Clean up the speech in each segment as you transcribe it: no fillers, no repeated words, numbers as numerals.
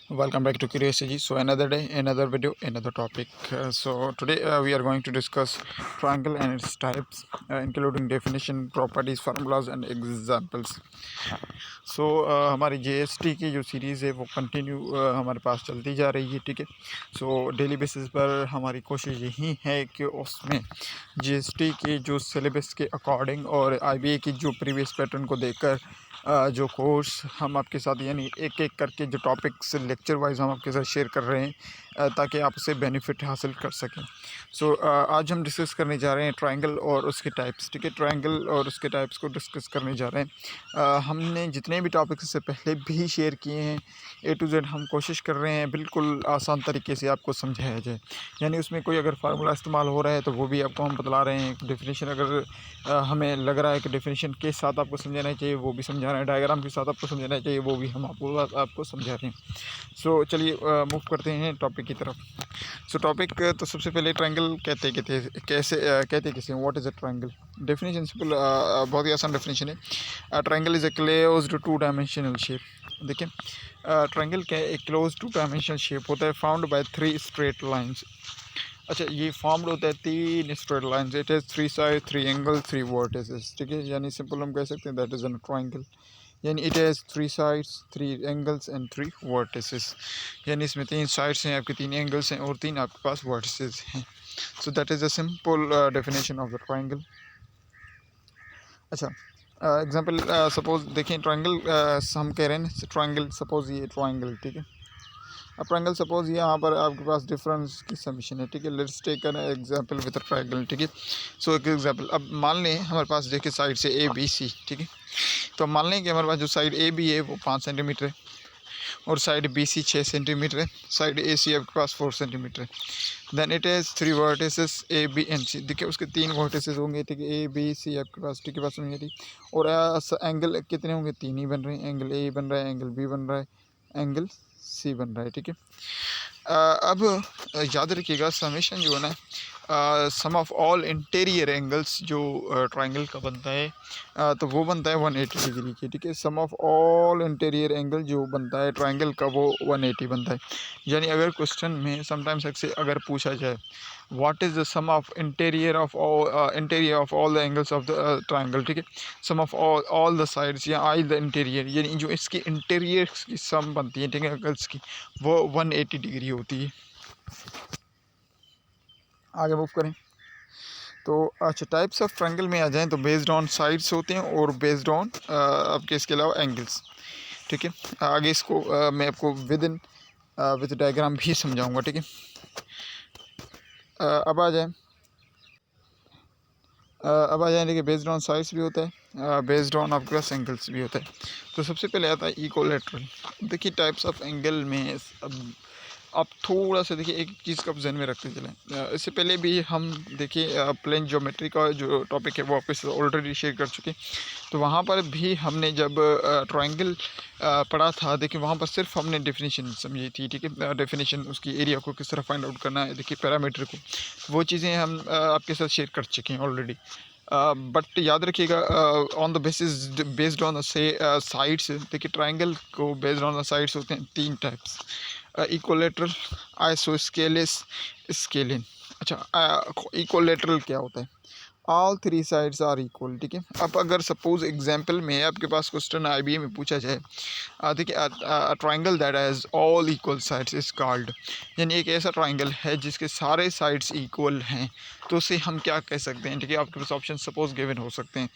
Welcome back to Curiosity. So another day, another video, another topic. So today we are going to discuss triangle and its types, including definition, properties, formulas, and examples. सो हमारी GST की जो series है वो continue हमारे पास चलती जा रही है, ठीक है। सो डेली बेसिस पर हमारी कोशिश यही है कि उसमें जीएसटी के जो सिलेबस के अकॉर्डिंग और आईबीए की जो प्रीवियस पैटर्न को देखकर जो कोर्स हम आपके साथ यानी एक एक करके जो टॉपिक्स लेक्चर वाइज हम आपके साथ शेयर कर रहे हैं ताकि आप उससे बेनिफिट हासिल कर सकें। सो आज हम डिस्कस करने जा रहे हैं ट्रायंगल और उसके टाइप्स, ठीक है। ट्रायंगल और उसके टाइप्स को डिस्कस करने जा रहे हैं। हमने जितने भी टॉपिक्स इससे पहले भी शेयर किए हैं ए टू जेड हम कोशिश कर रहे हैं बिल्कुल आसान तरीके से आपको समझाया जाए। यानी उसमें कोई अगर फार्मूला इस्तेमाल हो रहा है तो वो भी आपको हम बतला रहे हैं। डेफिनेशन अगर हमें लग रहा है कि डेफिनेशन के साथ आपको समझाना चाहिए वो भी समझा रहे हैं, डायग्राम के साथ आपको समझाना चाहिए वो भी हम आपको समझा रहे हैं। सो चलिए मूव करते हैं टॉपिक की तरफ। सो टॉपिक तो सबसे पहले ट्रायंगल कहते कैसे what is a triangle. Definition simple, बहुत ही आसान डेफिनेशन है। Triangle is a closed two dimensional shape. देखिए ट्रायंगल क्या है, एक क्लोज टू डायमेंशनल शेप होता है फाउंड बाय 3 स्ट्रेट लाइंस। अच्छा, ये फॉर्म्ड होता है 3 straight lines. It has 3 side, 3 angle, 3 vertices, ठीक है। यानी सिंपल हम कह सकते हैं दैट इज़ एन ट्रायंगल। यानी it has 3 sides, 3 angles and 3 vertices. यानी इसमें 3 साइड्स हैं आपके, 3 एंगल्स हैं और 3 आपके पास वर्टिसेस हैं। So that is a simple definition of the triangle. अच्छा, एग्जांपल सपोज देखें ट्रायंगल, हम कह रहे हैं ट्रायंगल, सपोज ये ट्रायंगल, ठीक है। अब ट्रायंगल सपोज यहाँ पर आपके पास डिफरेंस की समीशन है, ठीक है। Let's take an example with triangle, ठीक है। सो एक एग्जांपल, अब मान लें हमारे पास देखिए साइड से ए बी सी, ठीक है। तो मान लें कि हमारे पास जो साइड ए बी है वो 5 सेंटीमीटर है और साइड बी सी 6 सेंटीमीटर है, साइड ए सी आपके पास 4 सेंटीमीटर है। Then it has 3 vertices A B and C. देखिए उसके 3 वर्टिसेस होंगे, ठीक है, ए बी सी आपके पास, ठीक है, बात समझ रही। और एंगल कितने होंगे, 3 ही बन रहे हैं। एंगल ए बन रहा है, एंगल बी बन रहा है, एंगल सी बन रहा है, ठीक है। अब याद रखिएगा समेशन जो है ना, सम ऑफ ऑल इंटीरियर एंगल्स जो ट्रायंगल का बनता है तो वो बनता है 180 डिग्री के, ठीक है। Sum of all interior angle जो बनता है ट्रायंगल का वो 180 बनता है। यानी अगर क्वेश्चन में समटाइम्स अगर पूछा जाए what is the sum of interior of all the angles of the triangle, ठीक है, sum of all the sides या ऑल द इंटीरियर, यानी जो इसकी इंटीरियर की सम बनती है, ठीक है, एंगल्स की, वो 180 डिग्री होती है। आगे मूव करें तो अच्छा, टाइप्स ऑफ ट्रायंगल में आ जाएं तो बेस्ड ऑन साइड्स होते हैं और बेस्ड ऑन आपके इसके अलावा एंगल्स, ठीक है। आगे इसको मैं आपको विद डायग्राम भी समझाऊंगा, ठीक है। अब आ जाए देखिए बेस्ड ऑन साइड्स भी होता है, बेस्ड ऑन आपके पास एंगल्स भी होता है। तो सबसे पहले आता है इक्विलैटरल। देखिए टाइप्स ऑफ एंगल में अब आप थोड़ा सा देखिए एक चीज़ का जहन में रखते चलें। इससे पहले भी हम देखिए प्लेन ज्योमेट्री का जो टॉपिक है वो आपके साथ ऑलरेडी शेयर कर चुके। तो वहाँ पर भी हमने जब ट्रायंगल पढ़ा था, देखिए वहाँ पर सिर्फ हमने डेफिनेशन समझी थी, ठीक है। डेफिनेशन उसकी एरिया को किस तरह फाइंड आउट करना है, देखिए पैरामीटर को, वो चीज़ें हम आपके साथ शेयर कर चुके हैं ऑलरेडी। बट याद रखिएगा ऑन द बेस्ड ऑन से साइड्स, देखिए ट्रायंगल को बेस्ड ऑन द साइड्स होते हैं 3 टाइप्स, इक्विलैटरल, आइसोस्केलेस, स्केलिन। अच्छा, इक्विलैटरल क्या होता है, ऑल 3 साइड्स आर इक्वल, ठीक है। अब अगर सपोज एग्जांपल में आपके पास क्वेश्चन आईबीए में पूछा जाए, देखिए triangle that has all equal sides is called, यानी एक ऐसा ट्रायंगल है जिसके सारे साइड्स इक्वल हैं, तो उसे हम क्या कह सकते हैं, ठीक है। आपके पास ऑप्शन सपोज गिवन हो सकते हैं।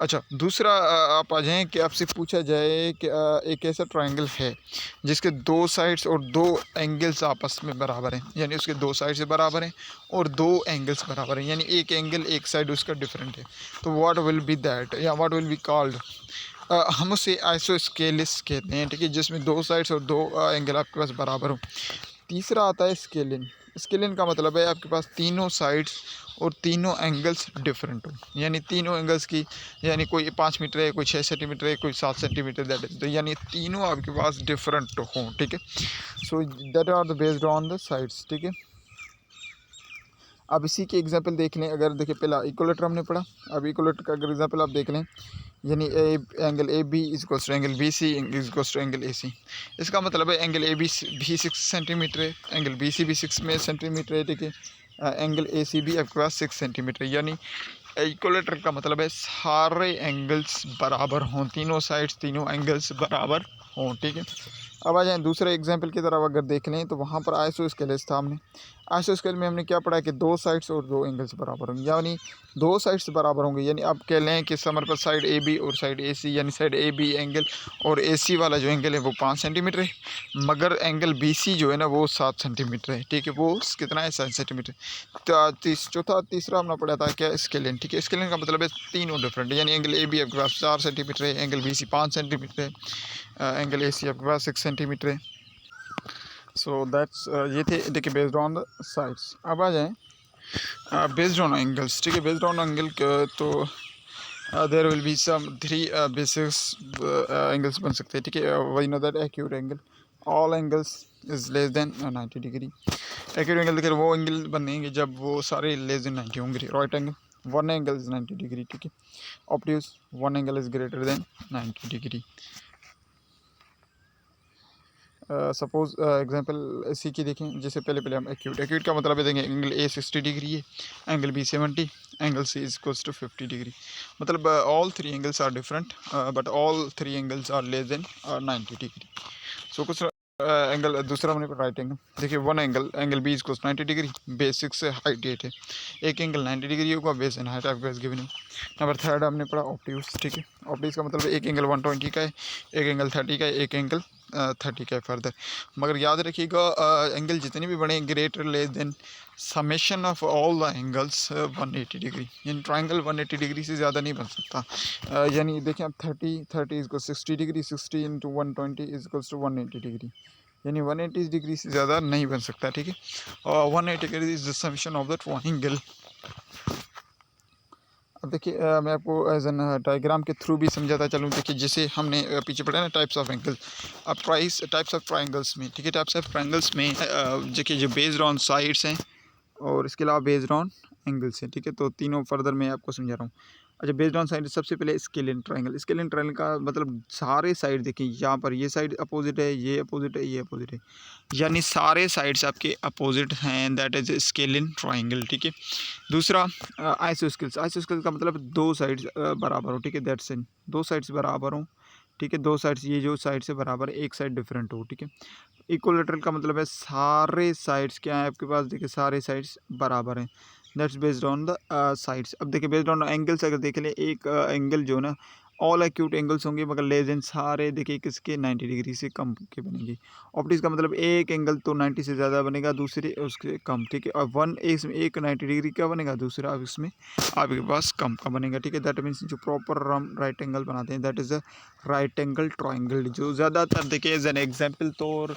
अच्छा, दूसरा आप आ जाएँ कि आपसे पूछा जाए कि एक ऐसा ट्रायंगल है जिसके 2 साइड्स और 2 एंगल्स आपस में बराबर हैं, यानी उसके 2 साइड से बराबर हैं और 2 एंगल्स बराबर हैं, यानी एक एंगल एक साइड उसका डिफरेंट है। तो व्हाट विल बी दैट या व्हाट विल बी कॉल्ड, हम उसे आइसोस्केलिस कहते हैं, ठीक है, जिसमें 2 साइड्स और 2 एंगल आपके पास बराबर हो। तीसरा आता है स्केलिन। स्केलिन का मतलब है आपके पास तीनों साइड्स और तीनों एंगल्स डिफरेंट हो, यानी तीनों एंगल्स की, यानी कोई 5 मीटर है, कोई 6 सेंटीमीटर है, कोई 7 सेंटीमीटर, दैट इज, यानी तीनों आपके पास डिफरेंट हों, ठीक है। So that are the based on the sides, ठीक है। अब इसी के एग्जांपल देख लें। अगर देखिए पहला इक्विलैटर हमने पढ़ा, अब इक्विलैटर का अगर एग्जांपल आप देख लें यानी angle A B is equals to angle B C is equals to angle A C. इसका मतलब है एंगल ए बी भी 6 सेंटीमीटर है, एंगल बी सी भी 6 में सेंटीमीटर है, ठीक है। एंगल ए सी भी आपके पास 6 सेंटीमीटर, यानी इक्वलेटर का मतलब है सारे एंगल्स बराबर हों, तीनों साइड्स तीनों एंगल्स बराबर हों, ठीक है। अब आ जाए दूसरे एग्जांपल की तरफ अगर देख लें तो वहाँ पर आइसो स्केल था। हमने आइसो स्केल में हमने क्या पढ़ा कि दो साइड्स और दो एंगल्स बराबर होंगे, यानी दो साइड्स बराबर होंगे, यानी अब कह लें कि समर पर साइड ए बी और साइड ए सी, यानी साइड ए बी एंगल और ए सी वाला जो एंगल है वो 5 सेंटीमीटर है, मगर एंगल बी सी जो है ना वो 7 सेंटीमीटर है, ठीक है। वो कितना है 7 सेंटीमीटर। तो तीसरा हमने पढ़ा था क्या स्केलिन, ठीक है। स्केलिन का मतलब है तीनों डिफरेंट, यानी एंगल ए बी आपके पास 4 सेंटीमीटर है, एंगल बी सी 5 सेंटीमीटर है, एंगल ए सी आपके पास 6 सेंटीमीटर है। सो दैट्स ये थे देखिए बेस्ड ऑन द साइड्स। अब आ जाएँ बेस्ड ऑन एंगल्स, ठीक है। बेस्ड ऑन एंगल तो there will be some 3 basis angles बन सकते हैं, ठीक है। We know that acute angle, all angles is less than 90 degree. Acute angle देखिए वो एंगल बनेंगे जब वो सारे लेस देन 90 होंगे। Right angle one angle is 90 degree, ठीक है। Obtuse one angle is greater than 90 degree. Suppose example इसी की देखें, जैसे पहले हम एक्यूट का मतलब है देंगे एंगल ए 60 डिग्री है, angle B 70, angle C is equals to 50 degree. मतलब all three angles are different but all three angles are less than 90 degree. So कुछ एंगल दूसरा हमने राइट एंगल देखिए one angle B is 90 degree, basic से height 8 है, एक angle 90 degree होगा, base and height आपके पास गिवन है। नंबर थर्ड हमने पढ़ा ऑप्टिक्स, ठीक है। ऑप्टिक्स का मतलब एक एंगल 120 का है, एक एंगल 30 का है, एक एंगल 30 का है फर्दर। मगर याद रखिएगा एंगल जितने भी बड़े greater less than summation of all the angles 180 degree, यानी ट्राइंगल 180 डिग्री से ज़्यादा नहीं बन सकता। यानी देखें अब 30 is 60 degree, 60 into 120 is equals to 180 degree, यानी 180 डिग्री से ज़्यादा नहीं बन सकता, ठीक है। और 180 degree is the summation of the triangle. अब देखिए मैं आपको एज एन डायग्राम के थ्रू भी समझाता चलूँ। देखिए जैसे हमने पीछे पढ़ा ना टाइप्स ऑफ एंगल, अब टाइप्स ऑफ ट्राइंगल्स में, ठीक है। टाइप्स ऑफ ट्राइंगल्स में देखिए जो बेस्ड ऑन साइड्स हैं और इसके अलावा बेस्ड ऑन एंगल्स हैं, ठीक है। तो तीनों फर्दर मैं आपको समझा रहा हूँ। अच्छा बेस्ड ऑन साइड सबसे पहले स्केलिन ट्रायंगल का मतलब सारे साइड देखें, यहाँ पर ये साइड अपोजिट है, ये अपोजिट है, ये अपोजिट है, यानी सारे साइड्स आपके अपोजिट हैं, दैट इज स्केलिन ट्रायंगल, ठीक है। दूसरा आइसोस्केल्स का मतलब दो साइड्स बराबर हो, ठीक है। दैट्स इन दो साइड्स बराबर हो, ठीक है। दो साइड्स ये जो साइड से बराबर है, एक साइड डिफरेंट हो, ठीक है। इक्वलेटरल का मतलब है सारे साइड्स क्या है आपके पास, देखिए सारे साइड्स बराबर हैं, that's based on the sides. अब देखिए बेस्ड ऑन एंगल्स अगर देख लें, एक एंगल जो ना ऑल एक्यूट एंगल्स होंगे मगर लेस देन सारे देखिए किसके 90 डिग्री से कम के बनेंगे। ऑप्टिक्स का मतलब एक एंगल तो 90 से ज़्यादा बनेगा, दूसरे उसके कम, ठीक है। और वन इसमें एक 90 डिग्री का बनेगा, दूसरा अब इसमें आपके पास कम का बनेगा, ठीक है। दैट मीन्स जो प्रॉपर हम राइट एंगल बनाते हैं that is a right angle triangle. जो ज़्यादातर देखिए एज एन एग्जाम्पल तौर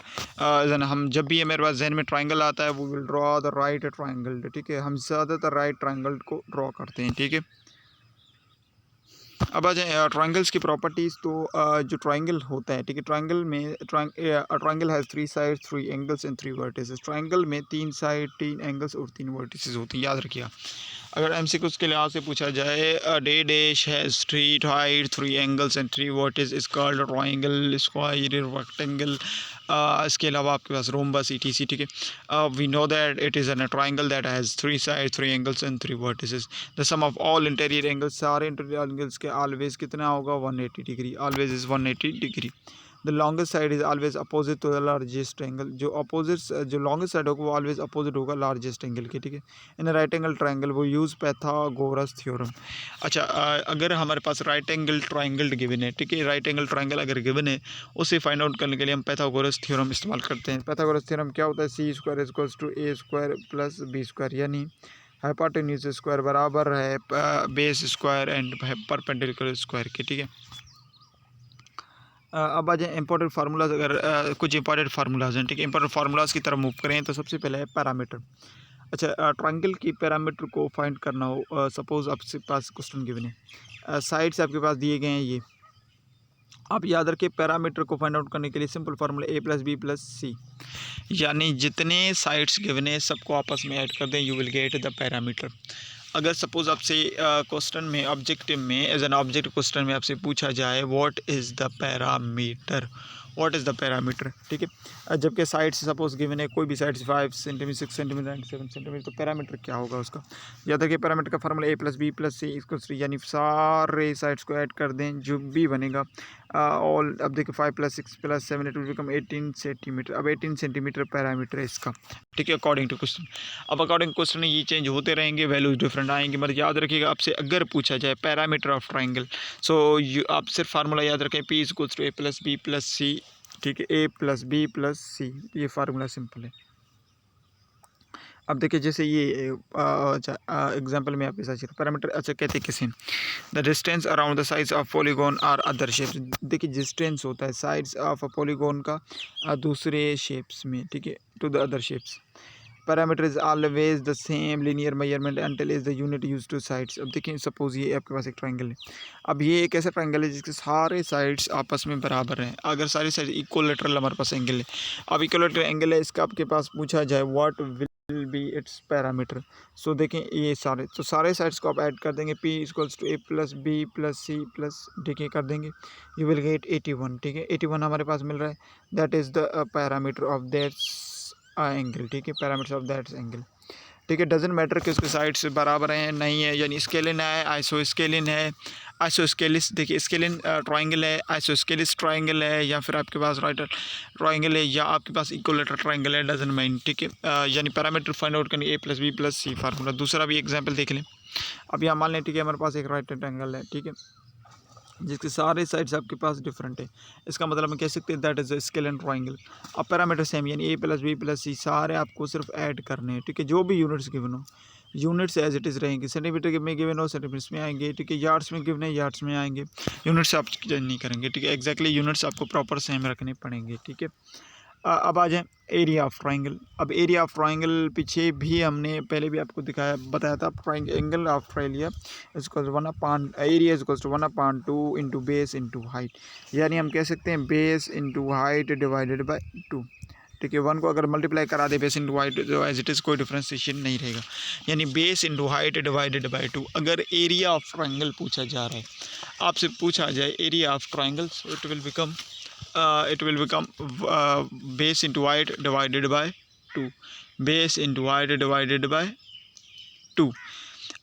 हम जब भी मेरे पास जहन में ट्राइंगल आता है वो will draw the right triangle, ठीक है। हम ज़्यादातर राइट ट्राइंगल को ड्रॉ करते हैं, ठीक है। अब आ जाए ट्राइंगल्स की प्रॉपर्टीज़। तो जो ट्राइंगल होता है, ठीक है, ट्राइंगल में triangle has 3 side 3 angles and 3 vertices. Triangle में 3 साइड 3 एंगल्स और 3 वर्टिसेस होती हैं, याद रखिए। अगर एमसीक्यूज़ के लिहाज से पूछा जाए day dash has 3 height 3 angles and 3 vertices is called triangle, square, rectangle. इसके अलावा आपके पास रोम्बस ETC, ठीक है। We know that it is an triangle that has 3 side 3 angles and 3 vertices. The sum of all interior angles, सारे interior angles के always कितना होगा 180 degree, always is 180 degree. The longest side is always opposite to the largest angle, जो opposite जो longest side होगा वो always opposite होगा largest angle के, ठीक है। इन राइट एंगल ट्राइंगल वो यूज़ पैथागोरस थ्योरम। अच्छा अगर हमारे पास राइट एंगल ट्राइंगल गिवन है, ठीक है, राइट एंगल ट्राइंगल अगर गिवन है उसे फाइंड आउट करने के लिए हम पैथागोरस थ्योरम इस्तेमाल करते हैं। पैथागोरस थ्योरम क्या होता है, C square is equals to A square plus B square, यानी हाइपोटेन्यूज स्क्वायर बराबर है base square and perpendicular square के, ठीक है। अब आ जाए इंपॉर्टेंट फार्मूलाज। अगर कुछ इंपॉर्टेंट फार्मूलाज हैं, ठीक है, इंपॉर्टेंट फार्मूलाज की तरफ मूव करें तो सबसे पहले है पैरामीटर। अच्छा ट्रायंगल की पैरामीटर को फाइंड करना हो, सपोज आपके पास क्वेश्चन गिवन है, साइड्स आपके पास दिए गए हैं, ये आप याद रखें पैरामीटर को फाइंड आउट करने के लिए सिंपल फार्मूला a+b+c, यानी जितने साइड्स गिवन है सबको आपस में ऐड कर दें, you will get the parameter. अगर सपोज़ आपसे क्वेश्चन में ऑब्जेक्टिव में एज एन ऑब्जेक्ट क्वेश्चन में आपसे पूछा जाए what is the parameter, what is the parameter, ठीक है। जबकि साइड से सपोज गिवन है कोई भी साइड से 5 सेंटीमीटर 6 सेंटीमीटर एंड 7 सेंटीमीटर, तो पैरामीटर क्या होगा उसका। याद रखिए पैरामीटर का फार्मूला a + b + c = 3, यानी सारे साइड्स को ऐड कर दें जो भी बनेगा ऑल। अब देखिए 5 + 6 + 7 इट विल बिकम 18 सेंटीमीटर। अब 18 सेंटीमीटर पैरामीटर है इसका, ठीक है, अकॉर्डिंग टू क्वेश्चन। अब अकॉर्डिंग क्वेश्चन ये चेंज होते रहेंगे, वैल्यूज डिफरेंट आएंगे, मगर याद रखिएगा आपसे अगर पूछा जाए पैरामीटर ऑफ ट्राइंगल, सो आप सिर्फ फार्मूला याद रखें p = a + b + c, ठीक है, a + b + c, ये फार्मूला सिंपल है। अब देखिए जैसे ये एग्जांपल में आपके साथ पैरामीटर अच्छा कहते हैं किसी the distance around the sides of polygon are other shapes. देखिए डिस्टेंस होता है साइड्स ऑफ अ पॉलीगॉन का दूसरे शेप्स में, ठीक है, to the other shapes. Parameter is always the same linear measurement until is the unit use to sides. अब देखिए सपोज ये आपके पास एक ट्राइंगल है। अब ये एक ऐसा ट्राइंगल है जिसके सारे साइड्स आपस में बराबर हैं। अगर सारे साइड इक्वलेटरल हमारे पास एंगल है। अब इक्वलेटरल एंगल है, इसका आपके पास पूछा जाए what will be its parameter. So देखें ये सारे, तो सारे साइड्स को आप ऐड कर देंगे, p = a + b + c + ठीक है कर देंगे, यू विल गेट 81, ठीक है, 81 हमारे पास मिल रहा है। That is the parameter of that angle, ठीक है, पैरामीटर ऑफ दैट एंगल, ठीक है। डजेंट मैटर कि उसके साइड से बराबर हैं नहीं है, यानी स्केलिन है, आइसोस्केलिन है, आइसोस्केलिस देखिए स्केलिन ट्राइंगल है, आइसोस्केलिस ट्राइंगल है, या फिर आपके पास राइट ट्राइंगल है, या आपके पास इक्वलेटरल ट्राइंगल है, डजेंट माइंड, ठीक है। यानी पैरामीटर फाइंड आउट करनी a + b + c फार्मूला। दूसरा भी एग्जाम्पल देख लें। अब यहाँ मान लें, ठीक है, हमारे पास एक राइट ट्राइंगल है, ठीक है, जिसके सारे साइड्स आपके पास डिफरेंट है। इसका मतलब हम कह सकते हैं that is a scalene triangle. अब पैरामीटर सेम, यानी a + b + c सारे आपको सिर्फ ऐड करने हैं, ठीक है, जो भी यूनिट्स गिवन हो, यूनिट्स एज इट इज़ रहेंगे। सेंटीमीटर में गिवन हो सेंटीमीटर्स में आएंगे, ठीक है, यार्ड्स में गिवन है यार्ड्स में आएंगे, यूनिट्स आप चेंज नहीं करेंगे, ठीक है, एक्जैक्टली यूनिट्स आपको प्रॉपर सेम रखने पड़ेंगे, ठीक है। अब आ जाए एरिया ऑफ ट्राइंगल। अब एरिया ऑफ ट्राइंगल पीछे भी हमने पहले भी आपको दिखाया बताया था। ट्राइंगल ऑफ ट्राइलिया equal 1/, area equal 1/2 into base into height, यानी हम कह सकते हैं base into height divided by 2, ठीक है। 1 को अगर मल्टीप्लाई करा दे बेस इंटू हाइट तो एज इट इज़ कोई डिफ्रेंसिएशन नहीं रहेगा, यानी base into height divided by 2। अगर एरिया ऑफ ट्राइंगल पूछा जा रहा है, आपसे पूछा जाए area of triangle, so it will become base into height divided by 2, base into height divided by 2।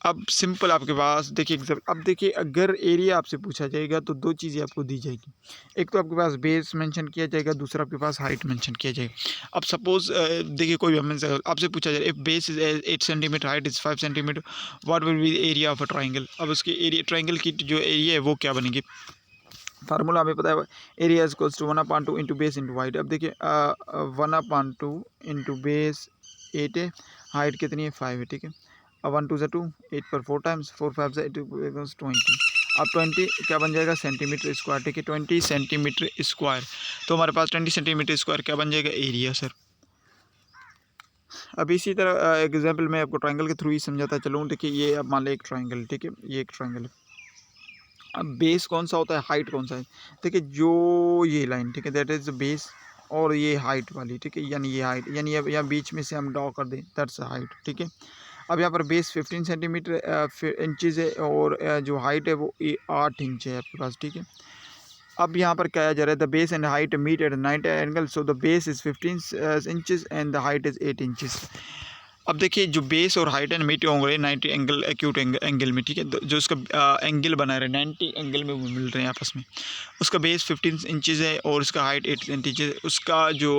अब सिंपल आपके पास देखिए एग्जाम्पल। अब देखिए अगर एरिया आपसे पूछा जाएगा तो दो चीज़ें आपको दी जाएगी, एक तो आपके पास बेस मेंशन किया जाएगा, दूसरा आपके पास हाइट मेंशन किया जाएगा। अब सपोज देखिए कोई भी आपसे पूछा जाए if base is 8 centimetre, height is 5 centimetre, what will B area of a triangle. अब उसके एरिया ट्राइंगल की जो एरिया है वो क्या बनेगी, फार्मूला हमें पता है area is equals to 1/2 into base into height. अब देखिए 1/2 इंटू बेस 8 है, हाइट कितनी है 5 है, ठीक है। अब 1 × 2 = 2, 8 पर 4 टाइम्स, 4 × 5 = 20। अब 20 क्या बन जाएगा सेंटीमीटर स्क्वायर, ठीक है, 20 सेंटीमीटर स्क्वायर। तो हमारे पास 20 सेंटीमीटर स्क्वायर क्या बन जाएगा एरिया सर। अब इसी तरह एग्जाम्पल मैं आपको ट्राइंगल के थ्रू ही समझाता चलूँ। देखिए ये अब मान लें एक ट्राइंगल, ठीक है, ये एक ट्राइंगल है। अब बेस कौन सा होता है, हाइट कौन सा है, देखिए जो ये लाइन, ठीक है, दैट इज़ बेस, और ये हाइट वाली, ठीक है, यानी ये हाइट, यानी अब यहाँ बीच में से हम ड्रॉ कर दें दैट्स हाइट, ठीक है। अब यहाँ पर बेस 15 सेंटीमीटर इंचज़ है, और जो हाइट है वो 8 इंच है आपके पास, ठीक है। अब यहाँ पर क्या जा रहा है, the base and height meet at 90 angle, so the base is 15 inches and the height is 8 inches. अब देखिए जो बेस और हाइट एंड मीट होंगे 90 एंगल एक्यूट एंगल में, ठीक है, जो उसका एंगल बना रहे 90 एंगल में वो मिल रहे हैं आपस में। उसका बेस 15 इंचज़ है और उसका हाइट 8 इंचज़ है। उसका जो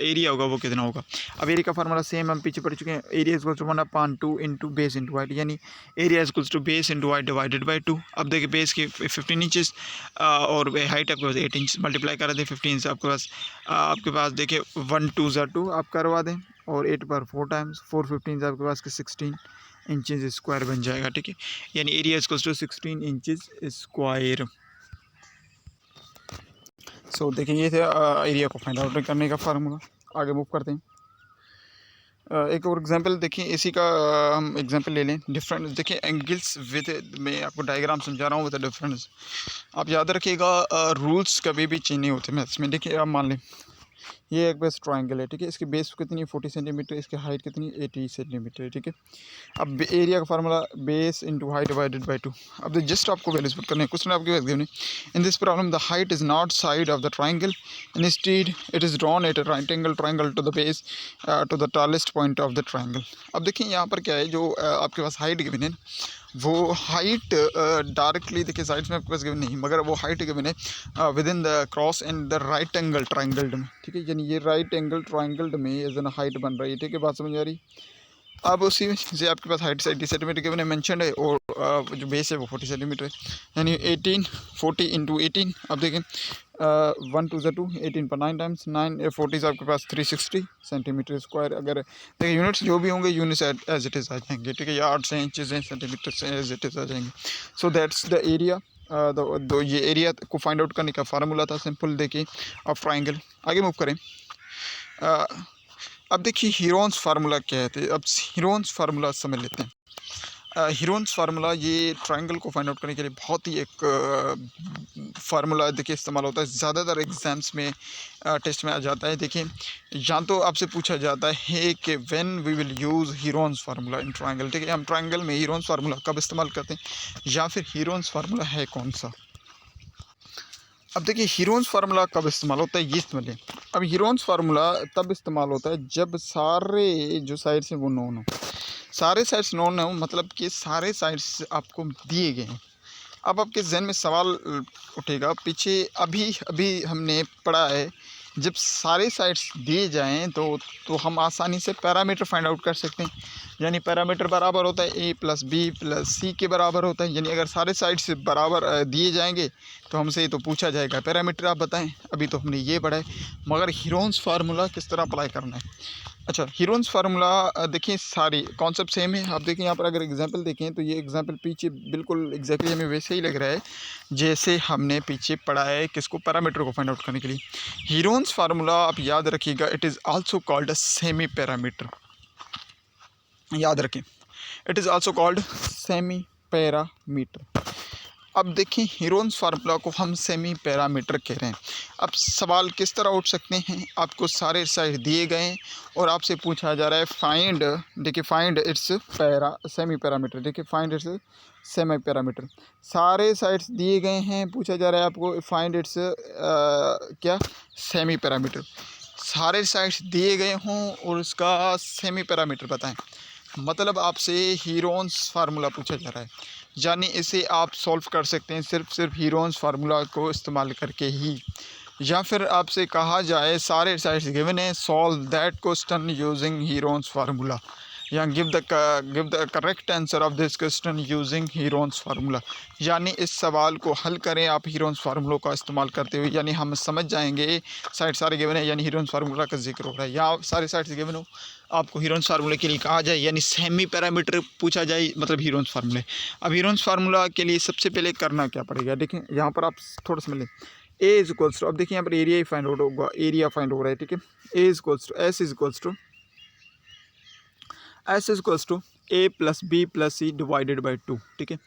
एरिया होगा वो कितना होगा। अब एरिया का फार्मूला सेम हम पीछे पढ़ चुके हैं, area equals to 1/2 into base into height, यानी area equals to base into height divided by 2। अब देखिए बेस की 15 इंचज़ और हाइट आपके पास 8 इंच, मल्टीप्लाई करा दें 15 से आपके पास देखिए 1 × 2 = 2 आप करवा दें, और 8 पर 4 टाइम्स, 4 15 आपके पास के 16 इंचज़ स्क्वायर बन जाएगा, ठीक है, यानी area equals to 16 inches square. So देखिए ये थे एरिया को फाइंड आउट करने का फार्मूला। आगे मूव करते हैं। एक और एग्जांपल देखिए इसी का हम एग्जांपल ले लें। डिफरेंट देखिए एंगल्स विद, मैं आपको डायग्राम समझा रहा हूँ विद डिफरेंस। आप याद रखिएगा रूल्स कभी भी चेंज नहीं होते मैथ्स में। देखिए आप मान लें ये एक बेस ट्राइंगल है, ठीक है। इसकी बेस कितनी है 40 सेंटीमीटर, इसकी हाइट कितनी 80 सेंटीमीटर है, ठीक है। अब एरिया का formula base into height divided by 2। अब जस्ट आपको वैल्यूज पुट करने हैं। क्वेश्चन आपके पास गिवन है, in this problem the height is not side of the triangle, instead it is drawn at a right angle triangle to the base to the tallest point of the triangle. अब देखिए यहाँ पर क्या है, जो आपके पास height given है वो हाइट डायरेक्टली देखिए साइड्स में आपके पास गिवन नहीं, मगर वो हाइट गिवन है within the cross and the right angle triangled में, ठीक है। यानी ये राइट एंगल ट्राइंगल्ड में एज एन हाइट बन रही है, ठीक है। बात समझ आ रही। अब उसी में से आपके पास हाइट 80 सेंटीमीटर गिवन है, मेंशनड है, और जो बेस है वो 40 सेंटीमीटर है, यानी 18 40 इंटू 18। अब देखें 1 2 2 18 पर 9 टाइम्स 9 40 से आपके पास 360 सेंटीमीटर स्क्वायर। अगर देखिए यूनिट्स जो भी होंगे यूनिट्स एज इट इज़ आ जाएंगे, ठीक है। यार्ड से इंचेस हैं, सेंटीमीटर से एज इट इज़ आ जाएंगे। So that's the area. ये एरिया को फाइंड आउट करने का फार्मूला था सिंपल, देखिए अब ट्राइंगल। आगे मूव करें। अब देखिए हीरोन्स फार्मूला क्या है, तो अब हीरोन्स फार्मूला समझ लेते हैं। हीरोन्स फार्मूला ये ट्रायंगल को फाइंड आउट करने के लिए बहुत ही एक फार्मूला देखिए इस्तेमाल होता है, ज़्यादातर एग्जाम्स में टेस्ट में आ जाता है। देखिए यहाँ तो आपसे पूछा जाता है कि when we will use Heron's formula in triangle, ठीक है। हम ट्रायंगल में हीरोन्स फार्मूला कब इस्तेमाल करते हैं, या फिर हीरोन्स फार्मूला है कौन सा। अब देखिए हीरोन्स फार्मूला कब इस्तेमाल होता है ये समझें। अब हीरोन्स फार्मूला तब इस्तेमाल होता है जब सारे जो साइड्स हैं वो नोन हो। सारे साइड्स नोन हो मतलब कि सारे साइड्स आपको दिए गए हैं। अब आपके जहन में सवाल उठेगा, पीछे अभी अभी हमने पढ़ा है जब सारे साइड्स दिए जाएं तो हम आसानी से पैरामीटर फाइंड आउट कर सकते हैं। यानी पैरामीटर बराबर होता है ए प्लस बी प्लस सी के बराबर होता है। यानी अगर सारे साइड्स बराबर दिए जाएंगे तो हमसे तो पूछा जाएगा पैरामीटर आप बताएं। अभी तो हमने ये पढ़ा है, मगर हीरोन्स फार्मूला किस तरह अप्लाई करना है। अच्छा, हीरोन्स फार्मूला देखिए सारी कॉन्सेप्ट सेम है। आप देखें यहाँ पर अगर एग्जांपल देखें तो ये एग्जांपल पीछे बिल्कुल एग्जैक्टली हमें वैसे ही लग रहा है जैसे हमने पीछे पढ़ा है किसको, पैरामीटर को फाइंड आउट करने के लिए। हीरोन्स फार्मूला आप याद रखिएगा, it is also called a semi parameter. याद रखें, it is also called semi parameter. अब देखें हीरोन्स फार्मूला को हम सेमी पैरामीटर कह रहे हैं। अब सवाल किस तरह उठ सकते हैं, आपको सारे साइड दिए गए हैं और आपसे पूछा जा रहा है फाइंड, देखिए फाइंड इट्स सेमी पैरामीटर। देखिए फाइंड इट्स सेमी पैरामीटर, सारे साइड्स दिए गए हैं, पूछा जा रहा है आपको फाइंड इट्स क्या सेमी पैरामीटर। सारे साइड्स दिए गए हों और उसका सेमी पैरामीटर बताएं, मतलब आपसे हीरोन्स फार्मूला पूछा जा रहा है। यानी इसे आप सॉल्व कर सकते हैं सिर्फ हीरोन्स फार्मूला को इस्तेमाल करके ही, या फिर आपसे कहा जाए सारे साइड्स गिवन है, solve that question using Heron's formula, या give the correct answer of this question using Heron's formula. यानी इस सवाल को हल करें आप हीरोन्स फार्मूला का इस्तेमाल करते हुए। यानी हम समझ जाएंगे साइड सारे गिवन है यानी हीरोन्स फार्मूला का जिक्र हो रहा है, या सारे साइड्स गिवन हो आपको हीरोन्स फार्मूले के लिए कहा जाए, यानी सेमी पैरामीटर पूछा जाए मतलब हीरोन्स फार्मूले। अब हीरोन्स फार्मूला के लिए सबसे पहले करना क्या पड़ेगा, देखें यहाँ पर आप थोड़ा समझ लें। ए इज इक्वल्स टू, अब देखिए यहाँ पर एरिया ही फाइंड आउट होगा, एरिया फाइंड हो रहा है, ठीक है। A is equals to S is equals to A plus B plus C divided by 2, ठीक है।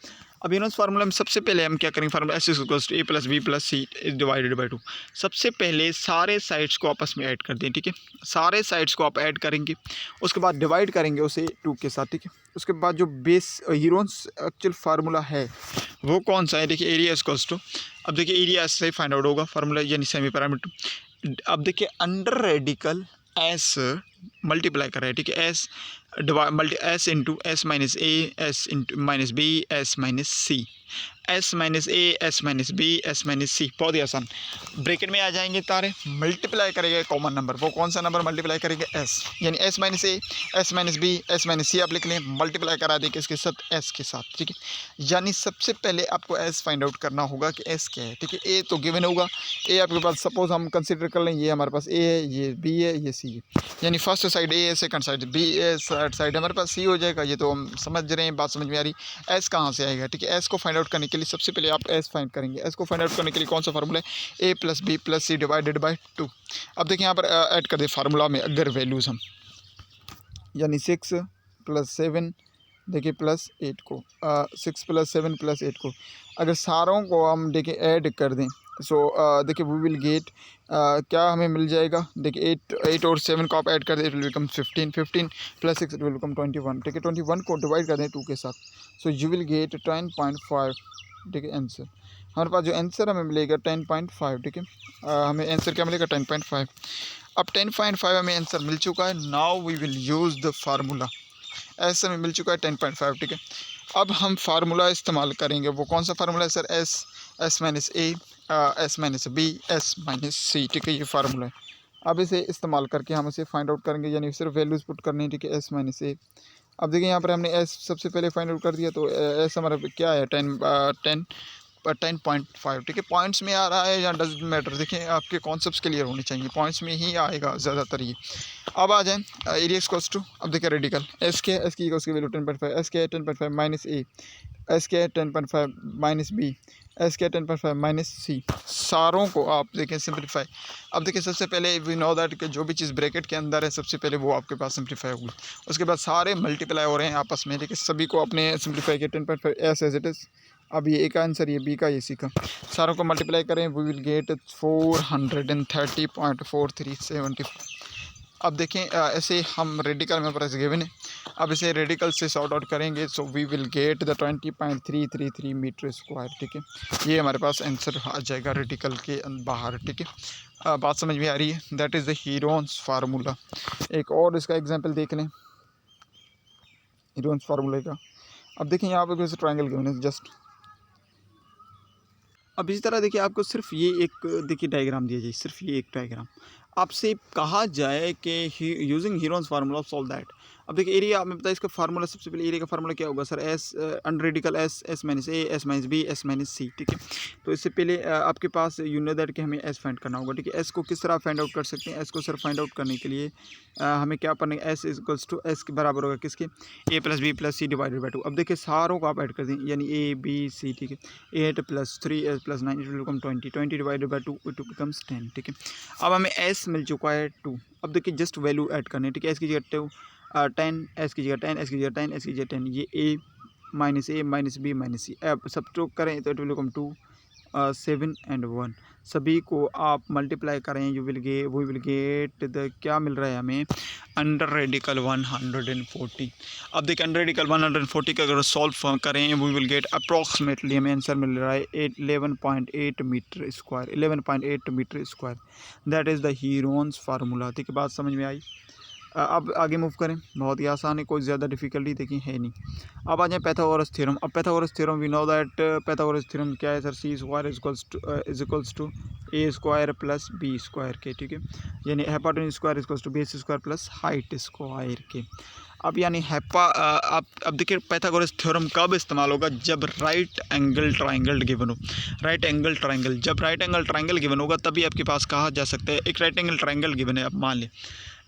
अब हीरोन्स फार्मूला में सबसे पहले हम क्या करेंगे, formula S is equals to A plus B plus C divided by 2। सबसे पहले सारे साइड्स को आपस में ऐड कर दें, ठीक है। सारे साइड्स को आप ऐड करेंगे, उसके बाद डिवाइड करेंगे उसे 2 के साथ, ठीक है। उसके बाद जो बेस हीरोन्स एक्चुअल फार्मूला है वो कौन सा है, देखिए एरिया इक्वल्स टू, अब देखिए एरिया से फाइंड आउट होगा फार्मूला यानी सेमी पैरामीटर। अब देखिए अंडर रेडिकल एस मल्टीप्लाई कर रहा है, ठीक है। S into S minus A S into minus B S minus C, S minus A S minus B S minus C, बहुत ही आसान। ब्रैकेट में आ जाएंगे तारे, मल्टीप्लाई करेगा कॉमन नंबर, वो कौन सा नंबर मल्टीप्लाई करेंगे, एस, यानी S minus A S minus B S minus C आप लिख लें, मल्टीप्लाई करा दें किसके साथ, एस के साथ, ठीक है। यानी सबसे पहले आपको एस फाइंड आउट करना होगा कि एस क्या है, ठीक है। ए तो गिवन होगा, ए आपके पास सपोज हम कंसिडर कर लें, ये हमारे पास ए है, ये बी है, ये सी है, यानी फर्स्ट साइड ए है, सेकंड साइड बी है, थर्ड साइड हमारे पास सी हो जाएगा। ये तो हम समझ रहे हैं, बात समझ में आ रही। एस कहाँ से आएगा, ठीक है। एस को फाइंड आउट करने के लिए सबसे पहले आप एस फाइंड करेंगे। एस को फाइंड आउट करने के लिए कौन सा फार्मूला है, A plus B plus C divided by 2। अब देखिए यहाँ पर ऐड कर दे फार्मूला में अगर वैल्यूज़ हम, यानी 6 प्लस 7 देखिए प्लस 8 को 6 प्लस 7 प्लस 8 को अगर सारों को हम देखिए ऐड कर दें सो देखिए वी विल गेट क्या हमें मिल जाएगा। देखिए 8 और 7 को आप ऐड कर दें, it will become 15, 15 plus 6 it will become 21। ठीक है, 21 को डिवाइड कर दें 2 के साथ, सो यू विल गेट 10.5। ठीक है, आंसर हमारे पास जो आंसर हमें मिलेगा 10.5। ठीक है, हमें आंसर क्या मिलेगा 10.5। अब 10.5 हमें आंसर मिल चुका है। Now we will use the formula. ऐसे हमें मिल चुका है 10.5। ठीक है, अब हम फार्मूला इस्तेमाल करेंगे। वो कौन सा फार्मूला है sir? S minus A, S minus B, S minus C. ठीक है, ये फार्मूला है। अब इसे इस्तेमाल करके हम इसे फाइंड आउट करेंगे, यानी सिर्फ वैल्यूज़ पुट करनी है। ठीक है, एस माइनस ए। अब देखिए यहाँ पर हमने एस सबसे पहले फाइंड आउट कर दिया, तो एस हमारा क्या है 10.5। ठीक है, पॉइंट्स में आ रहा है या डजंट मैटर। देखिए आपके कॉन्सेप्ट्स क्लियर होने चाहिए, पॉइंट्स में ही आएगा ज़्यादातर ये। अब आ जाएँ एरिया इक्वल्स टू, अब देखिए रेडिकल एस की वैल्यू 10.5, एस के 10.5 माइनस ए, एस के 10.5 माइनस बी, एस के 10.5 माइनस सी। सारों को आप देखें सिंप्लीफाई। अब देखिए सबसे पहले वी नो दैट कि जो भी चीज़ ब्रैकेट के अंदर है सबसे पहले वो आपके पास सिंप्लीफाई होगी, उसके बाद सारे मल्टीप्लाई हो रहे हैं आपस में। देखिए सभी को अपने सिंप्लीफाई किया 10.5 एस एज इट इज़। अब ये ए का आंसर, ये बी का, ये सी का, सारों को मल्टीप्लाई करें, वी विल गेट 430.4374। अब देखें ऐसे हम रेडिकल में प्रेस गिवन है। अब इसे रेडिकल से सॉर्ट आउट करेंगे, so we will get the 20.333 meter square. ठीक है, ये हमारे पास आंसर आ जाएगा रेडिकल के बाहर। ठीक है, बात समझ में आ रही है? That is the Heron's formula. एक और इसका एग्जांपल देख लें हीरोन्स फार्मूले का। अब देखिए यहाँ पर कोई ट्रायंगल गिवन है जस्ट। अब इसी तरह देखिए आपको सिर्फ ये एक देखिए डायग्राम दिया जाए, सिर्फ ये एक डायग्राम आपसे कहा जाए कि using Heron's formula solve that. अब देखिए एरिया आपने बताया, इसका फार्मूला सबसे पहले एरिया का फार्मूला क्या होगा sir? S under radical S, S minus A, S minus B, S minus C. ठीक है, तो इससे पहले आपके पास यू नो दैट कि हमें एस फाइंड करना होगा। ठीक है, एस को किस तरह फाइंड आउट कर सकते हैं? एस को सर फाइंड आउट करने के लिए हमें क्या करना है? एस इक्वल्स टू एस के बराबर होगा किसके? A plus B plus C divided by 2। अब देखिए सारों को आप ऐड कर दें, यानी ए बी सी। ठीक है, 8 plus 3 plus 9 it will become 20, 20 divided by 2 it becomes 10। ठीक है, अब हमें एस मिल चुका है 2। अब देखिए जस्ट वैल्यू ऐड करनी है। ठीक है, एस की जगह 2 10, एस की जगह 10, एस की जगह 10, एस की जगह 10, ये ए माइनस बी माइनस सी। अब सब टू करें तो इट विल बिकम 2 7 एंड 1। सभी को आप मल्टीप्लाई करें, वी विल गेट द क्या मिल रहा है हमें? Under radical 140। अब देखिए अंडर रेडिकल 140 का अगर सॉल्व करें, वी विल गेट अप्रॉक्सीमेटली हमें आंसर मिल रहा है 11.8 meter square, 11.8 meter square. That is the Heron's formula. ठीक है, बात समझ में आई? अब आगे मूव करें, बहुत ही आसान है, कोई ज़्यादा डिफिकल्टी देखिए है नहीं। अब आ जाए पैथागोरस थ्योरम। अब Pythagoras theorem we know that Pythagoras theorem क्या है sir? C square is equals to A square plus B square के। ठीक है, यानी hypotenuse square equals to base square plus height square के। अब यानी अब देखिए पैथागोरस थ्योरम कब इस्तेमाल होगा? जब राइट एंगल ट्राइंगल गिवन हो। राइट एंगल ट्राइंगल, जब राइट एंगल ट्राइंगल गिवन होगा तभी आपके पास कहा जा सकता है। एक राइट एंगल ट्राइंगल गिवन है, अब मान लें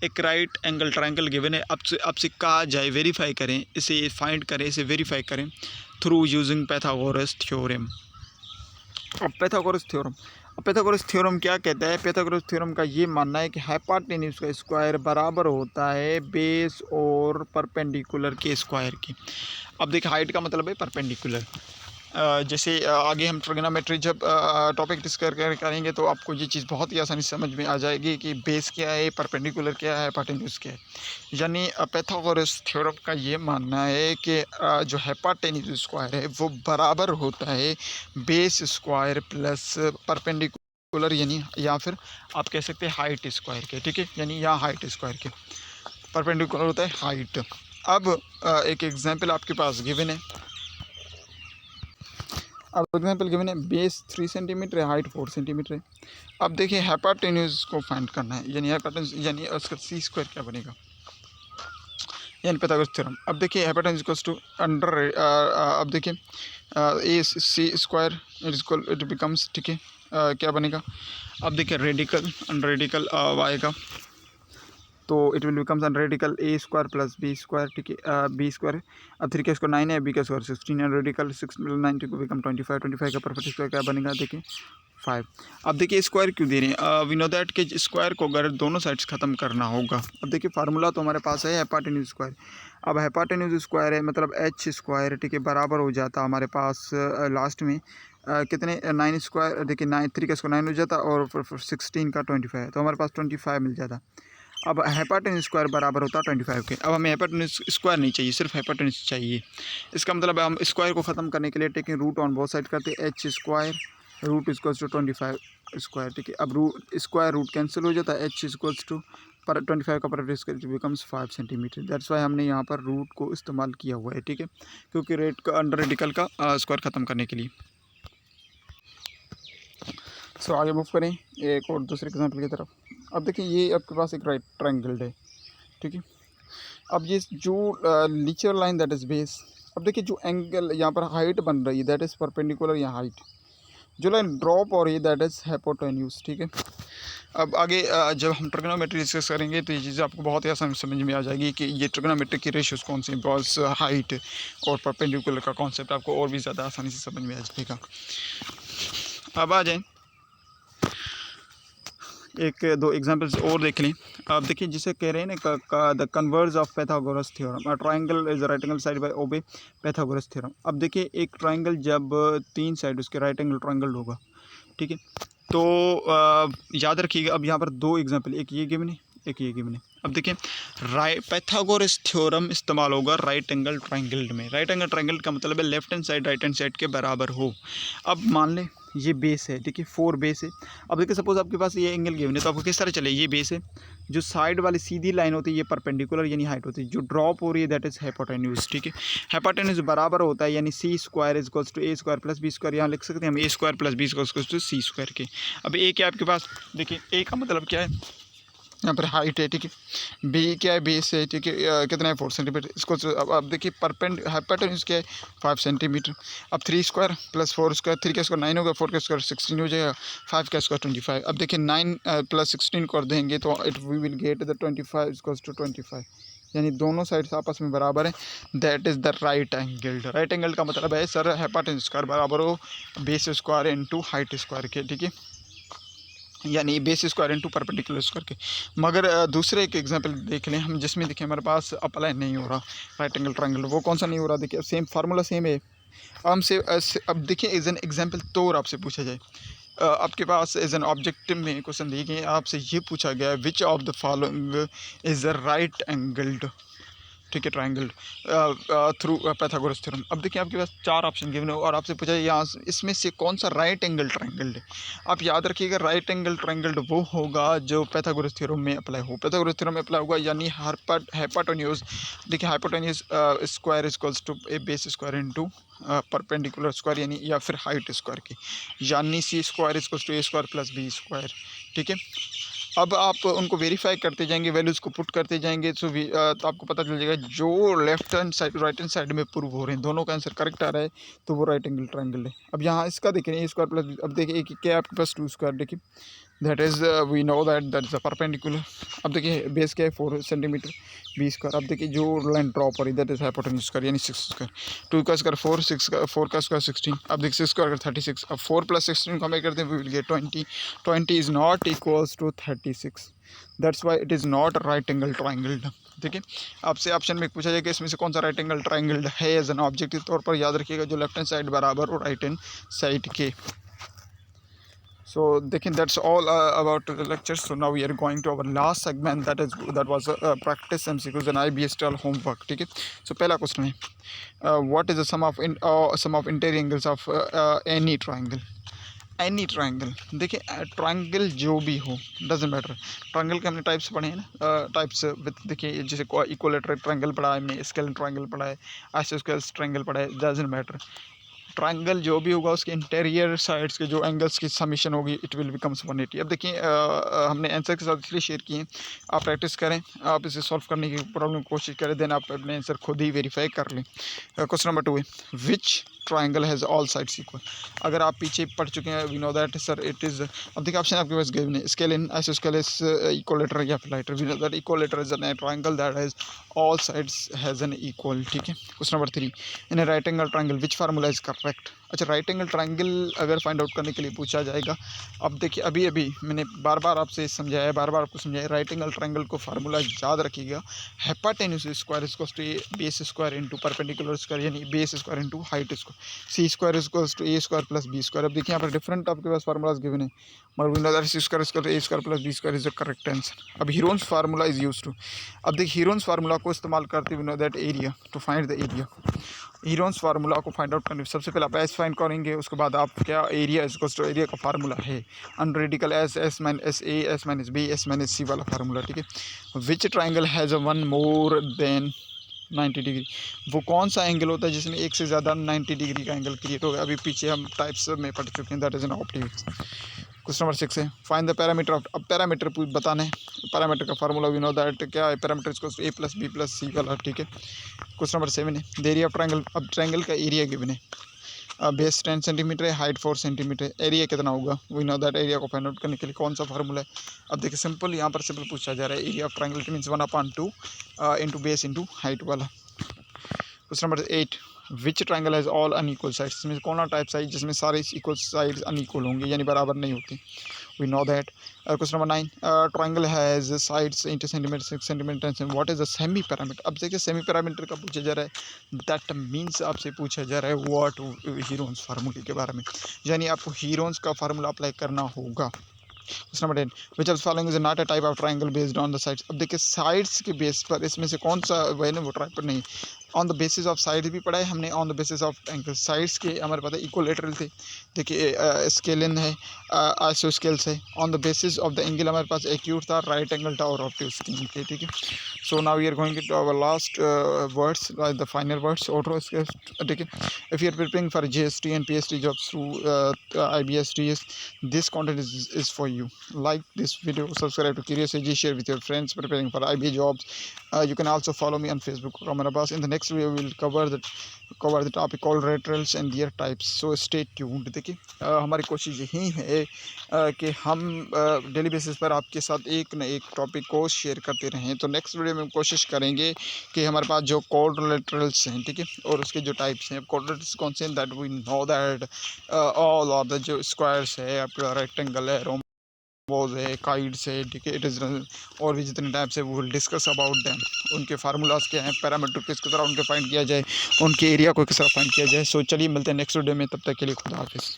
एक राइट एंगल ट्रायंगल गिवन है, आपसे कहा जाए वेरीफाई करें, इसे फाइंड करें, इसे वेरीफाई करें थ्रू यूजिंग पैथागोरस थ्योरम। अब पैथागोरस थ्योरम क्या कहता है? पैथागोरस थ्योरम का ये मानना है कि हाइपोटेन्यूज का स्क्वायर बराबर होता है बेस और परपेंडिकुलर के स्क्वायर की। अब देखिए हाइट का मतलब है परपेंडिकुलर। जैसे आगे हम ट्रिग्नोमेट्री जब टॉपिक डिस्कस करेंगे तो आपको ये चीज़ बहुत ही आसानी से समझ में आ जाएगी कि बेस क्या है, परपेंडिकुलर क्या है, हाइपोटेन्यूज क्या है। यानी पैथागोरस थ्योरम का ये मानना है कि जो हाइपोटेन्यूज स्क्वायर है वो बराबर होता है बेस स्क्वायर प्लस परपेंडिकुलर, यानी या फिर आप कह सकते हैं हाइट स्क्वायर के। ठीक है, यानी यहाँ हाइट स्क्वायर के परपेंडिकुलर होता है हाइट। अब एक एग्जांपल आपके पास गिवन है। अब एग्जांपल गिवन है, बेस 3 सेंटीमीटर है, हाइट 4 सेंटीमीटर है। अब देखिए हाइपोटेन्यूज को फाइंड करना है, यानी हाइपोटेन्यूज यानी उसका सी स्क्वायर क्या बनेगा, यानी पैथागोरस थ्योरम। अब देखिए हाइपोटेन्यूज इक्वल्स टू अंडर अब देखिए ए सी स्क्वायर इट बिकम्स, ठीक है, क्या बनेगा? अब देखिए रेडिकल अंडर रेडिकल आएगा तो it will becomes under radical A square plus B square. ठीक है, बी स्क्वायर अब 3 का स्क्वायर 9 है, बी का स्क्वायर 16 है, रेडिकल 6 9 को बिकम 25, 25 का परफेक्ट स्क्वायर क्या बनेगा? देखिए 5। अब देखिए स्क्वायर क्यों दे रहे हैं? वी नो दैट कि स्क्वायर को अगर दोनों साइड्स ख़त्म करना होगा। अब देखिए फार्मूला तो हमारे पास है हाइपोटेन्यूज स्क्वायर। अब हाइपोटेन्यूज स्क्वायर है मतलब एच स्क्वायर, ठीक है, बराबर हो जाता हमारे पास लास्ट में कितने 9 स्क्वायर, देखिए 9 3 का स्क्वायर 9 हो जाता और फिर 16 का 25 है, तो हमारे पास 25 मिल जाता। अब हाइपोटेन्यूज स्क्वायर बराबर होता है 25 के। अब हमें हाइपोटेन्यूज स्क्वायर नहीं चाहिए, सिर्फ हाइपोटेन्यूज चाहिए। इसका मतलब हम स्क्वायर को ख़त्म करने के लिए taking root on both side करते हैं, H square root equals to 25 square, ठीक है। अब रूट स्क्वायर रूट कैंसिल हो जाता है, एच इक्वल्स टू पर 25 का पर बिकम्स 5 सेंटीमीटर। दैट्स वाई हमने यहाँ पर रूट को इस्तेमाल किया हुआ है, ठीक है, क्योंकि रेट का अंडर रेडिकल का स्क्वायर ख़त्म करने के लिए। सो आगे मूव करें एक और दूसरे एग्जाम्पल की तरफ। अब देखिए ये आपके पास एक राइट ट्रायंगल है, ठीक है। अब ये जो लीचर लाइन दैट इज़ बेस, अब देखिए जो एंगल यहाँ पर हाइट बन रही है दैट इज़ परपेंडिकुलर या हाइट, जो लाइन ड्रॉप हो रही है दैट इज़ हाइपोटेन्यूज, ठीक है। अब आगे जब हम ट्रिग्नोमेट्री डिस्कस करेंगे तो ये चीज़ें आपको बहुत ही आसान समझ में आ जाएगी कि ये ट्रिग्नोमेट्री की रेशियोज कौन सी, बॉस हाइट और परपेंडिकुलर का कॉन्सेप्ट आपको और भी ज़्यादा आसानी से समझ में आ जाएगा। अब आ जाएँ एक दो एग्जांपल्स और देख लें। आप देखिए जिसे कह रहे हैं ना the converse of Pythagoras theorem, triangle is right angle side by obey Pythagoras theorem. अब देखिए एक ट्रायंगल जब 3 साइड उसके राइट एंगल ट्रायंगल होगा, ठीक है, तो याद रखिएगा। अब यहाँ पर 2 एग्जांपल, एक ये गिवन है एक ये गिवन है। अब देखिए पैथागोरस थ्योरम इस्तेमाल होगा राइट एंगल ट्रायंगल में। राइट एंगल ट्रायंगल का मतलब है left hand side right hand side के बराबर हो। अब मान लें ये बेस है, ठीक है, 4 बेस है। अब देखिए सपोज आपके पास ये एंगल गिवन है, तो आपको किस तरह चले, ये बेस है, जो साइड वाली सीधी लाइन होती है ये परपेंडिकुलर यानी हाइट होती है, जो ड्रॉप हो रही है दैट इज हाइपोटेन्यूज, ठीक है। हाइपोटेन्यूज बराबर होता है यानी C square is equals to A square plus B square, यहाँ लिख सकते हैं हम A square plus B equals to C square के। अब ए क्या है आपके पास, देखिए ए का मतलब क्या है, यहाँ पर हाइट है, ठीक है, बी क्या है, बेस है, ठीक है, कितना है 4 सेंटीमीटर। इसको अब देखिए हाइपोटेन्यूज क्या है 5 सेंटीमीटर। अब 3 स्क्वायर प्लस 4 स्क्वायर, 3 का स्क्वायर 9 होगा, 4 का स्क्वायर 16 हो जाएगा, 5 का स्क्वायर 25। अब देखिए 9 प्लस 16 कर देंगे तो it we will get the 25 equals to 25, यानी दोनों साइड्स आपस में बराबर है। That is the right angle. Right angle का मतलब है सर हाइपोटेन्यूज स्क्वायर बराबर हो base square into height square के, ठीक है, यानी base square into perpendicular square के। मगर दूसरे एक एग्जांपल देख लें हम, जिसमें देखिए हमारे पास अप्लाई नहीं हो रहा राइट एंगल ट्रायंगल। वो कौन सा नहीं हो रहा, देखिए सेम फार्मूला सेम है। हमसे अब देखिए एज एन एग्जांपल तौर आपसे पूछा जाए, आपके पास एज एन ऑब्जेक्टिव में क्वेश्चन दिए गए, आपसे ये पूछा गया है which of the following is a right angled, ठीक है, ट्रायंगल थ्रू पैथागोरस थ्योरम। अब देखिए आपके पास 4 ऑप्शन गिवन है और आपसे पूछा है यहाँ इसमें से कौन सा राइट एंगल ट्रायंगल है। आप याद रखिएगा राइट एंगल ट्रायंगल वो होगा जो पैथागोरस थ्योरम में अप्लाई हो। पैथागोरस थ्योरम में अप्लाई होगा यानी हाइपोटेन्यूज, देखिए hypotenuse square equals to a base square into perpendicular square यानी या फिर हाइट स्क्वायर की, यानी C square equals to A square plus B square, ठीक है। अब आप उनको वेरीफाई करते जाएंगे, वैल्यूज़ को पुट करते जाएंगे, तो आपको पता चल जाएगा जो left hand side right hand side में प्रूव हो रहे हैं दोनों का आंसर करेक्ट आ रहा है तो वो राइट एंगल ट्रायंगल है। अब यहाँ इसका देखें ए स्क्वायर प्लस, अब देखिए क्या आपके पास 2 स्क्वायर, देखिए that is we know that is a perpendicular. अब देखिए बेस क्या है 4 सेंटीमीटर, बी स्क्वायर। अब देखिए जो लाइन ड्रॉप हो रही है दैट इज हाइपोटेन्यूज स्क्वायर यानी 6 स्क्वायर, 2 का स्क्वायर 4, 6 का 4 का स्क्वायर 16। अब देखिए 6 स्क्वायर 36। अब 4 प्लस 16 को हम करते हैं we will get 20। 20 is not equals to 36, that's why it is not right angle triangle. देखिए आपसे ऑप्शन में पूछा जाए कि इसमें से कौन सा राइट एंगल ट्रायंगल है एज एन ऑब्जेक्टिव तौर पर, याद रखिएगा जो लेफ्ट हैंड साइड बराबर और राइट हैंड साइड के। So देखिए that's all about the lecture. So now we are going to our last segment that was practice MCQs and IBS style homework, ठीक है। So पहला क्वेश्चन है what is the sum of interior angles of any triangle। Any triangle, देखिए triangle जो भी हो doesn't matter. Triangle के हमने टाइप्स पढ़े हैं ना, टाइप्स विद, देखिए जैसे इक्विलेटरल ट्रायंगल पढ़ा है हमने, स्केलेन ट्रायंगल पढ़ा है, आइसोस्केलेस ट्रायंगल पढ़ा है, डजेंट मैटर। ट्रायंगल जो भी होगा उसके इंटीरियर साइड्स के जो एंगल्स की समीशन होगी इट विल बिकम्स 180। अब देखिए हमने आंसर के साथ इसलिए शेयर किए, आप प्रैक्टिस करें, आप इसे सॉल्व करने की प्रॉब्लम कोशिश करें, देन आप अपने आंसर खुद ही वेरीफाई कर लें। क्वेश्चन नंबर 2 है which triangle has all sides equal. अगर आप पीछे पढ़ चुके हैं we know that sir it is, अब देखिए ऑप्शन आपके पास गिवन है स्केलेन, आइसोस्केलेस, इक्विलेटरल या फिलाइटर। We know that equilateral is an triangle that has all sides has an equal, ठीक है। Question number 3 in a right angle triangle which formula is correct. Perfect. अच्छा, right angle triangle अगर find out करने के लिए पूछा जाएगा, अब देखिए अभी अभी मैंने बार बार आपसे समझाया, बार बार आपको समझाया, राइट एंगल ट्राइंगल को फार्मूला याद रखिएगा, hypotenuse square equals to a base square into perpendicular square, यानी base square into height square, C square equals to A square plus B square. अब देखिए यहाँ पर डिफरेंट आपके पास फार्मूलाज गिवन है, मगर we know that C square equal to A square plus B square is the correct answer. अब Heron's formula is use to, अब देखिए हीरोन्स फार्मूला को इस्तेमाल करते we know that area to find the area. Heron's formula को find out करने सबसे पहले आप एस फाइंड करेंगे, उसके बाद आप क्या एरिया इक्वल्स टू एरिया का फार्मूला है under radical S minus A S minus B S minus C वाला फार्मूला, ठीक है। Which triangle has a one more than 90 degree, वो कौन सा एंगल होता है जिसमें एक से ज़्यादा 90 डिग्री का एंगल क्रिएट होगा। अभी पीछे हम टाइप्स में पढ़ चुके हैं, that is an optics. Question number 6 है फाइंड द पैरामीटर ऑफ, अब पैरामीटर बताना है, पैरामीटर का फार्मूला वी नो दैट क्या है, पैरामीटर इसको ए प्लस बी प्लस सी वाला, ठीक है। क्वेश्चन नंबर 7 है द एरिया ऑफ ट्राइंगल, अब ट्राइंगल का एरिया गिवन है, बेस 10 सेंटीमीटर है, हाइट 4 सेंटीमीटर, एरिया कितना होगा, वी नो दैट। एरिया को फाइंड आउट करने के लिए कौन सा फार्मूला है, अब देखिए सिंपल, यहाँ पर सिंपल पूछा जा रहा है, area of triangle it means 1/2 into base into height वाला। Question number 8 which triangle has all unequal sides, इसमें कौन सा टाइप साइड जिसमें सारे इक्वल साइड्स अनइक्वल होंगे, यानी बराबर नहीं होती, we know that. Question number 9 triangle has sides 80 centimeter 6 centimeter 10 what is the semi parameter. अब देखिए सेमी पैरामीटर का पूछा जा रहा है, दैट मीन्स आपसे पूछा जा रहा है व्हाट हीरोन्स फार्मूले के बारे में, यानी आपको हीरोन्स का फार्मूला अप्लाई करना होगा। Question number 10 which of following is not a type of triangle based on the sides. अब देखिए साइड्स के बेस पर इसमें से कौन सा वह ना वो ट्राइप पर नहीं, on the basis of sides भी पढ़ा है हमने, on the basis of angle. Sides के हमारे पास इक्वलेटरल थे, देखिए स्केलिन है, आइसोस्केल्स है, on the basis of the angle हमारे पास एक्यूट था, राइट एंगल था और ऑब्ट्यूज थे, ठीक है। So now we are going to our last words, the final words auto scales, ठीक है। If you are preparing for GST and PST jobs through IBSTS, this content is for you. Like this video, subscribe to Curious AG, share with your friends preparing for IB jobs. You can also follow me on Facebook, Kamar Abbas. In the next video we will cover the topic called laterals and their types, so stay tuned। देखिए हमारी कोशिश यही है कि हम daily basis पर आपके साथ एक न एक टॉपिक को शेयर करते रहें। तो नेक्स्ट वीडियो में कोशिश करेंगे कि हमारे पास जो कोडलेटरल्स हैं, ठीक है, और उसके जो टाइप्स हैं, कोडलेटरल्स कौन से हैं, that we know that all are the जो स्क्वायर्स है, आपका रेक्टेंगल है, रोम्बोज है, काइड्स है, ठीक है, इट इज़, और भी जितने टाइप्स है वो विल डिस्कस अबाउट दैम, उनके फार्मूलाज क्या हैं, पैरामीटर किस तरह उनके फाइंड किया जाए, उनके एरिया को किस तरह फाइंड किया जाए। सो चलिए मिलते हैं नेक्स्ट वीडियो में, तब तक के लिए खुदा हाफिज़।